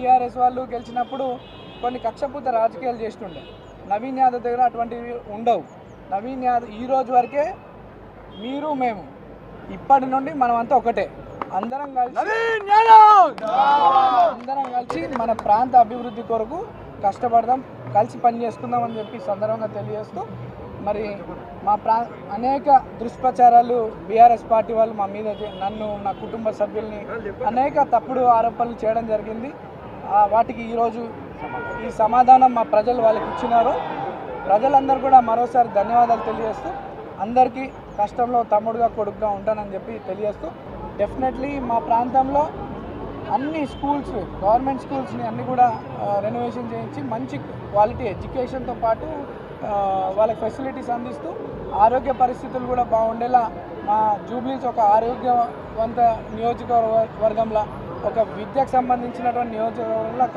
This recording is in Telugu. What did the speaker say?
టీఆర్ఎస్ వాళ్ళు గెలిచినప్పుడు కొన్ని కక్షపూత రాజకీయాలు చేస్తుండే. నవీన్ యాదవ్ దగ్గర అటువంటివి ఉండవు. నవీన్ యాదవ్ ఈ రోజు వరకే మీరు మేము ఇప్పటి నుండి మనమంతా ఒకటే. అందరం కలిసి మన ప్రాంత అభివృద్ధి కొరకు కష్టపడదాం, కలిసి పని చేసుకుందామని చెప్పి సందర్భంగా తెలియజేస్తూ, మరి మా అనేక దుష్ప్రచారాలు బీఆర్ఎస్ పార్టీ వాళ్ళు మా మీద నన్ను, నా కుటుంబ సభ్యుల్ని అనేక తప్పుడు ఆరోపణలు చేయడం జరిగింది. వాటికి ఈరోజు ఈ సమాధానం మా ప్రజలు వాళ్ళకి ఇచ్చినారు. ప్రజలందరూ కూడా మరోసారి ధన్యవాదాలు తెలియజేస్తూ, అందరికీ కష్టంలో తమ్ముడుగా కొడుకుగా ఉంటానని చెప్పి తెలియజేస్తూ, డెఫినెట్లీ మా ప్రాంతంలో అన్ని స్కూల్స్, గవర్నమెంట్ స్కూల్స్ని అన్నీ కూడా రెనోవేషన్ చేయించి మంచి క్వాలిటీ ఎడ్యుకేషన్తో పాటు వాళ్ళకి ఫెసిలిటీస్ అందిస్తూ ఆరోగ్య పరిస్థితులు కూడా బాగుండేలా మా జూబ్లీస్ ఒక ఆరోగ్యవంత నియోజకవర్గంలో, ఒక విద్యకు సంబంధించినటువంటి నియోజకవర్గంలో